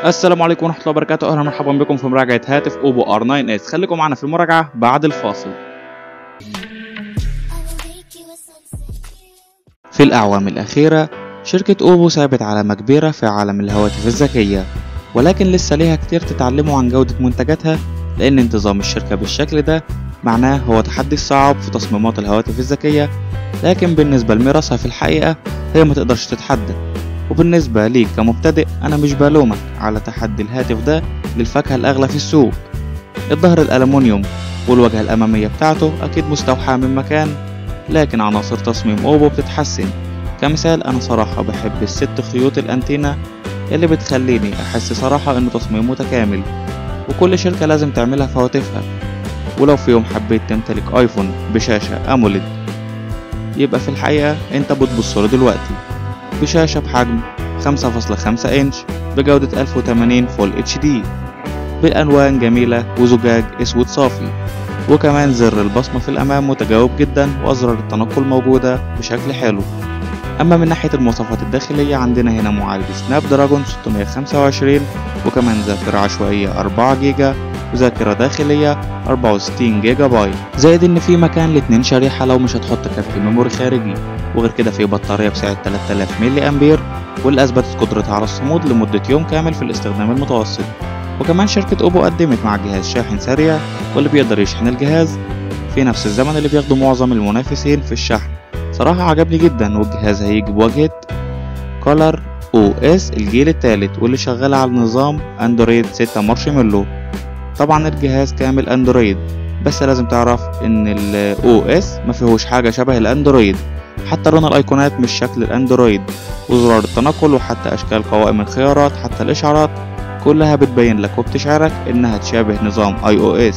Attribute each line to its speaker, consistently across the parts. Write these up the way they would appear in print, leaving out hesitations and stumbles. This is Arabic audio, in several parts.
Speaker 1: السلام عليكم ورحمة الله وبركاته. أهلا مرحبا بكم في مراجعة هاتف أوبو R9s. خليكم معنا في المراجعة بعد الفاصل. في الأعوام الأخيرة شركة أوبو سابت علامة كبيرة في عالم الهواتف الذكية، ولكن لسه ليها كتير تتعلموا عن جودة منتجاتها، لأن انتظام الشركة بالشكل ده معناه هو تحدي صعب في تصميمات الهواتف الذكية. لكن بالنسبة لميراثها في الحقيقة هي ما تقدرش تتحدى. وبالنسبة ليك كمبتدئ أنا مش بلومك على تحدي الهاتف ده للفاكهة الأغلى في السوق. الظهر الألمنيوم والواجهة الأمامية بتاعته أكيد مستوحاة من مكان، لكن عناصر تصميم أوبو بتتحسن. كمثال أنا صراحة بحب الست خيوط الأنتينا اللي بتخليني أحس صراحة إنه تصميم متكامل، وكل شركة لازم تعملها في هواتفها. ولو في يوم حبيت تمتلك آيفون بشاشة أموليد يبقى في الحقيقة أنت بتبصله دلوقتي بشاشة بحجم 5.5 إنش بجودة 1080 فول HD بالألوان جميلة وزجاج أسود صافي، وكمان زر البصمة في الأمام متجاوب جدا وأزرار التنقل موجودة بشكل حلو. أما من ناحية المواصفات الداخلية عندنا هنا معالج سناب دراجون 625 وكمان ذاكرة عشوائية 4 جيجا وذاكرة داخلية 64 جيجا بايت، زائد إن في مكان ل2 شريحة لو مش هتحط كارت ميموري خارجي. وغير كده في بطارية بسعة 3000 ملي أمبير واللي أثبتت قدرتها على الصمود لمدة يوم كامل في الاستخدام المتوسط. وكمان شركة أوبو قدمت مع جهاز شاحن سريع واللي بيقدر يشحن الجهاز في نفس الزمن اللي بياخده معظم المنافسين في الشحن. صراحة عجبني جدا، والجهاز هيجي بواجهة كولر OS الجيل الثالث واللي شغال على نظام أندرويد 6 مارشميلو. طبعا الجهاز كامل أندرويد، بس لازم تعرف إن ال OS ما فيهوش حاجة شبه الأندرويد، حتى لون الأيقونات مش شكل الأندرويد، وزرار التنقل وحتى أشكال قوائم الخيارات حتى الإشعارات كلها بتبين لك وبتشعرك إنها تشابه نظام iOS.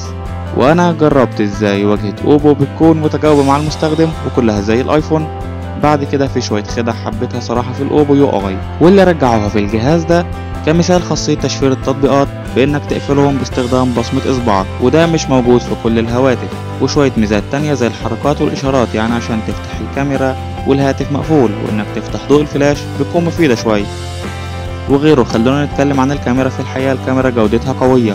Speaker 1: وأنا جربت إزاي واجهة أوبو بتكون متجاوبة مع المستخدم وكلها زي الآيفون. بعد كده في شوية خدع حبيتها صراحة في الأوبو UI واللي رجعوها في الجهاز ده، كمثال خاصية تشفير التطبيقات بإنك تقفلهم باستخدام بصمة إصبعك، وده مش موجود في كل الهواتف. وشوية ميزات تانية زي الحركات والإشارات، يعني عشان تفتح الكاميرا والهاتف مقفول وإنك تفتح ضوء الفلاش بتكون مفيدة شوية وغيره. خلونا نتكلم عن الكاميرا. في الحقيقة الكاميرا جودتها قوية.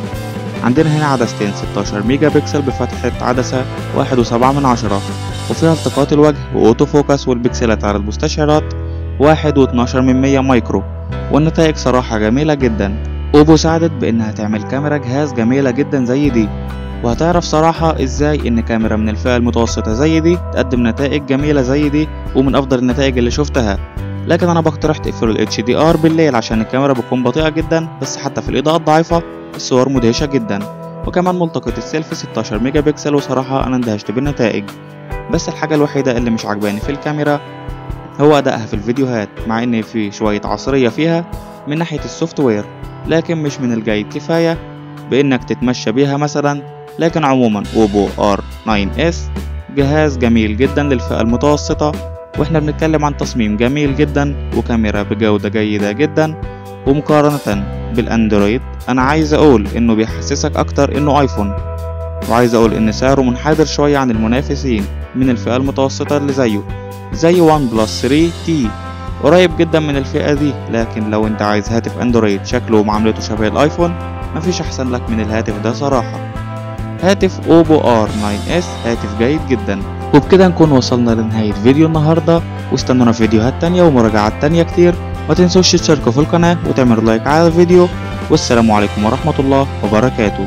Speaker 1: عندنا هنا عدستين 16 ميجا بكسل بفتحة عدسة 1.7، وفيها التقاط الوجه وأوتو فوكس، والبكسلات على المستشعرات 1.12 مايكرو، والنتائج صراحة جميلة جدا. أوبو ساعدت بإنها تعمل كاميرا جهاز جميلة جدا زي دي، وهتعرف صراحة إزاي إن كاميرا من الفئة المتوسطة زي دي تقدم نتائج جميلة زي دي ومن أفضل النتائج اللي شفتها. لكن أنا بقترح تقفلوا ال HDR بالليل عشان الكاميرا بتكون بطيئة جدا، بس حتى في الإضاءة الضعيفة الصور مدهشة جدا. وكمان ملتقط السيلفي 16 ميجا بكسل، وصراحة أنا اندهشت بالنتائج. بس الحاجة الوحيدة اللي مش عجباني في الكاميرا هو أدائها في الفيديوهات، مع إن في شوية عصرية فيها من ناحية السوفت وير، لكن مش من الجيد كفاية بإنك تتمشى بيها مثلا. لكن عموما أوبو R9s جهاز جميل جدا للفئة المتوسطة، واحنا بنتكلم عن تصميم جميل جدا وكاميرا بجودة جيدة جدا. ومقارنة بالاندرويد انا عايز اقول انه بيحسسك اكتر انه ايفون، وعايز اقول ان سعره منحدر شوية عن المنافسين من الفئة المتوسطة اللي زيه زي ون بلس 3T، قريب جدا من الفئة دي. لكن لو انت عايز هاتف اندرويد شكله ومعاملته شبه الايفون مفيش احسن لك من الهاتف ده صراحة. هاتف أوبو R9s هاتف جيد جدا. وبكده نكون وصلنا لنهاية فيديو النهاردة، واستنونا في فيديوهات تانية ومراجعات تانية كتير. ما تنسوش تشتركوا في القناة وتعملوا لايك على الفيديو، والسلام عليكم ورحمة الله وبركاته.